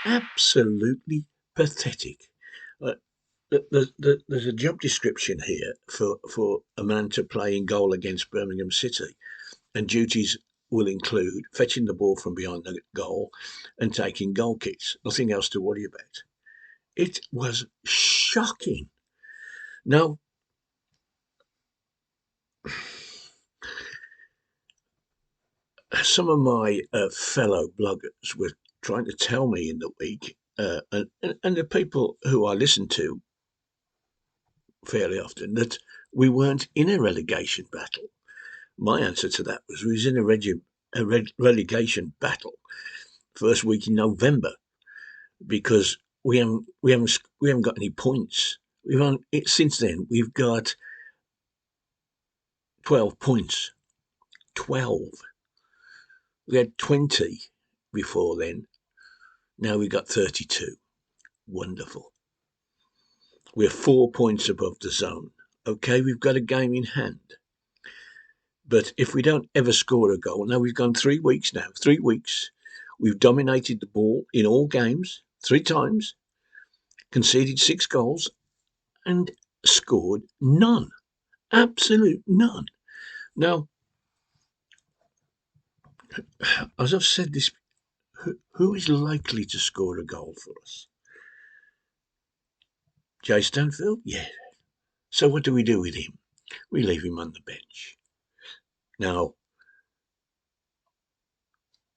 absolutely pathetic. Uh, there's a job description here for a man to play in goal against Birmingham City, and duties will include fetching the ball from behind the goal and taking goal kicks. Nothing else to worry about. It was shocking. Now, some of my fellow bloggers were trying to tell me in the week, and the people who I listen to fairly often, that we weren't in a relegation battle. My answer to that was we was in a relegation battle first week in November because we haven't got any points. Since then we've got 12 points. 12. We had 20 before then. Now we got 32. Wonderful. We're 4 points above the zone. Okay, we've got a game in hand. But if we don't ever score a goal, now we've gone 3 weeks now. 3 weeks. We've dominated the ball in all games 3 times, conceded 6 goals, and scored none. Absolute none. Now, as I've said this, who is likely to score a goal for us? Jay Stanfield? Yeah. So what do we do with him? We leave him on the bench. Now,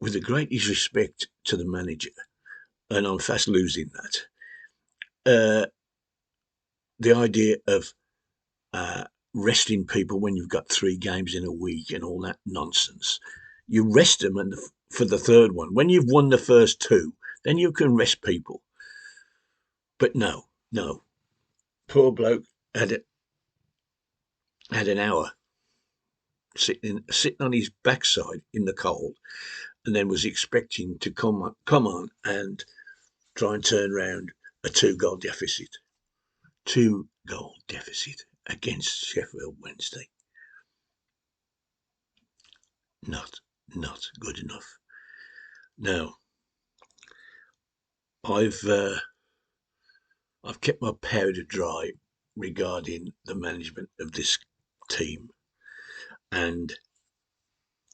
with the greatest respect to the manager, and I'm fast losing that, the idea of resting people when you've got 3 games in a week and all that nonsense. You rest them for the third one. When you've won the first 2, then you can rest people. But no. Poor bloke had an hour sitting on his backside in the cold, and then was expecting to come on and try and turn around a 2-goal deficit. 2-goal deficit against Sheffield Wednesday. Not good enough. Now, I've kept my powder dry regarding the management of this team, and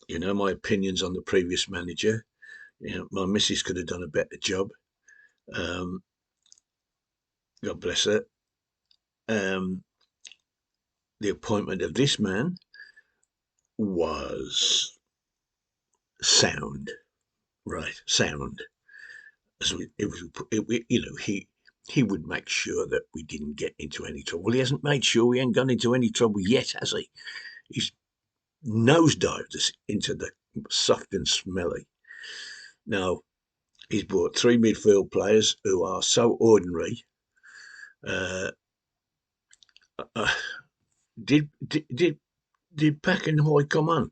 my opinions on the previous manager. My missus could have done a better job. Um, God bless her. Um, the appointment of this man was sound, right? Sound. He would make sure that we didn't get into any trouble. Well, he hasn't made sure we ain't gone into any trouble yet, has he? He's nosedived us into the soft and smelly. Now, he's brought 3 midfield players who are so ordinary. Uh, uh, did Pack and Hoy come on?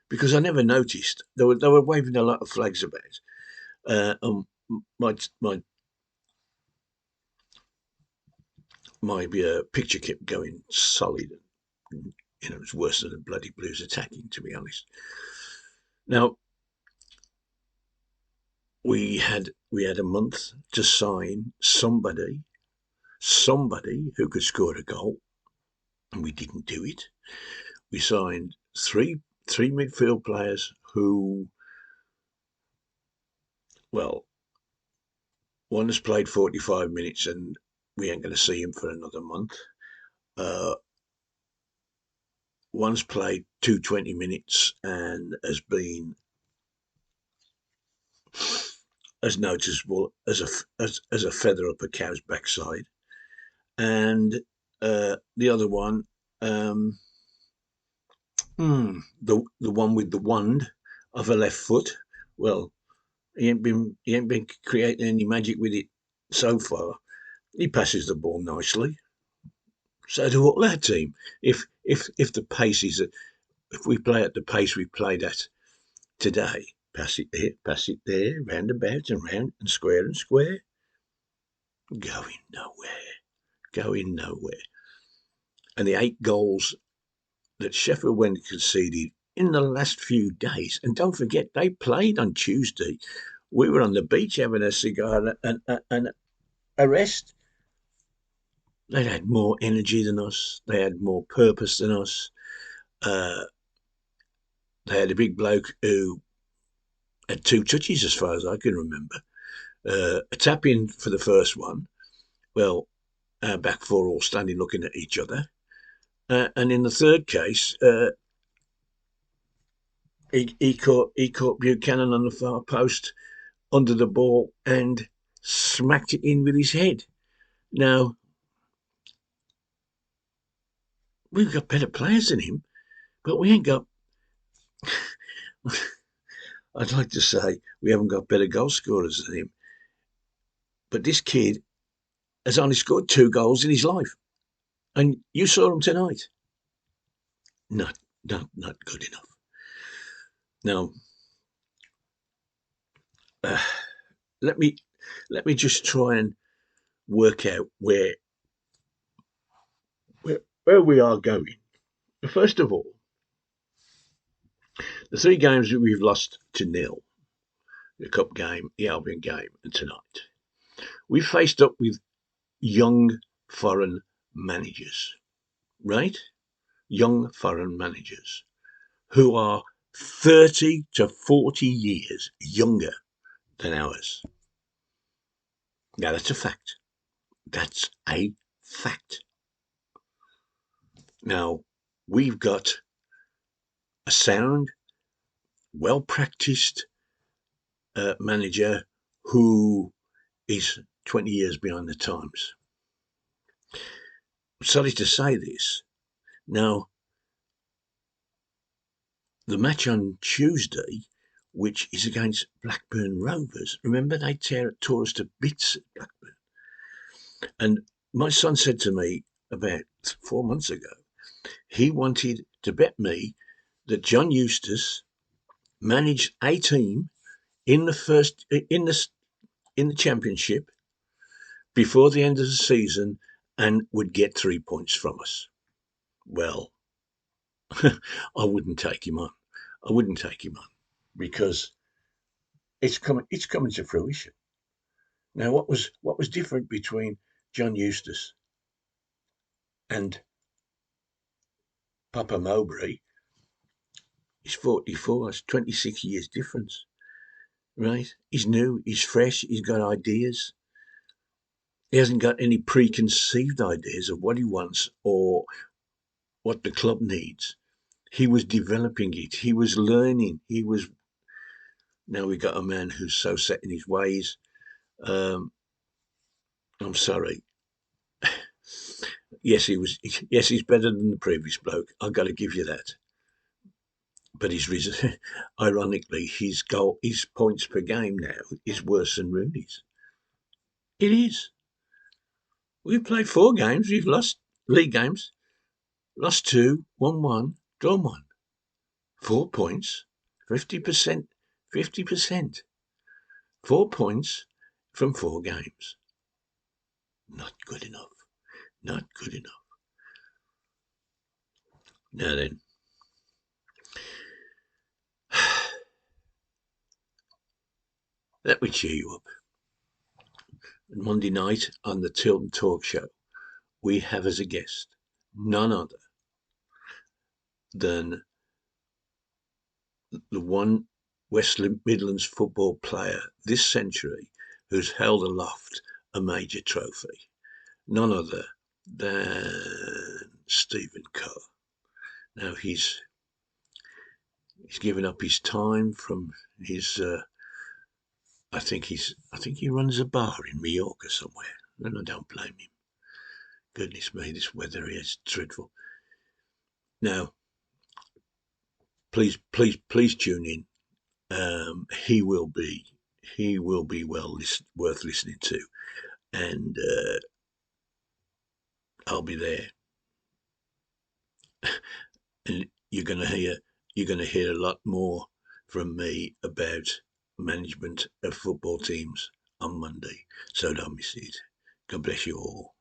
Because I never noticed. They were waving a lot of flags about. My picture kept going solid. It's worse than the bloody Blues attacking, to be honest. Now, we had a month to sign somebody who could score a goal, and we didn't do it. We signed three midfield players who, well, one has played 45 minutes and we ain't going to see him for another month. One's played 220 minutes and has been as noticeable as a feather up a cow's backside. And the other one, the one with the wand of a left foot, well, he ain't been creating any magic with it so far. He passes the ball nicely. So do all our team. If the pace is, if we play at the pace we played at today, pass it here, pass it there, round about and round and square, going nowhere. And the 8 goals that Sheffield Wednesday conceded in the last few days, and don't forget they played on Tuesday, We were on the beach having a cigar and a rest. They had more energy than us. They had more purpose than us. Uh, they had a big bloke who had two touches, as far as I can remember. A tap in for the first one. Well, our back four all standing looking at each other. And in the third case, he caught Buchanan on the far post under the ball and smacked it in with his head. Now, we've got better players than him, but we ain't got. I'd like to say we haven't got better goal scorers than him. But this kid has only scored 2 goals in his life. And you saw him tonight. Not good enough. Now, uh, let me just try and work out where we are going. First of all, the 3 games that we've lost to nil, the Cup game, the Albion game, and tonight, we faced up with young foreign managers, right? Young foreign managers who are 30 to 40 years younger than ours. Now, that's a fact. That's a fact. Now, we've got a sound, well practiced manager who is 20 years behind the times. I'm sorry to say this. Now, the match on Tuesday, which is against Blackburn Rovers, remember they tore us to bits at Blackburn. And my son said to me about 4 months ago, he wanted to bet me that John Eustace managed a team in the championship before the end of the season and would get 3 points from us. Well, I wouldn't take him on. I wouldn't take him on because it's coming to fruition. Now, what was different between John Eustace and Papa Mowbray? He's 44. That's 26 years difference, right? He's new. He's fresh. He's got ideas. He hasn't got any preconceived ideas of what he wants or what the club needs. He was developing it. He was learning. Now we got a man who's so set in his ways. I'm sorry. Yes, he was. Yes, he's better than the previous bloke. I've got to give you that. But ironically, his points per game now is worse than Rooney's. It is. We've played 4 games. We've lost league games. Lost 2, won 1, drawn 1. 4 points, 50%, 50%. 4 points from 4 games. Not good enough. Not good enough. Now then, let me cheer you up. Monday night on the Tilton Talk Show, we have as a guest none other than the one West Midlands football player this century who's held aloft a major trophy. None other than Stephen Kerr. Now he's given up his time from his. I think he runs a bar in Mallorca somewhere, and I don't blame him. Goodness me, this weather is dreadful. Now, please tune in. He will be worth listening to, and I'll be there. And you're gonna hear a lot more from me about management of football teams on Monday. So don't miss it. God bless you all.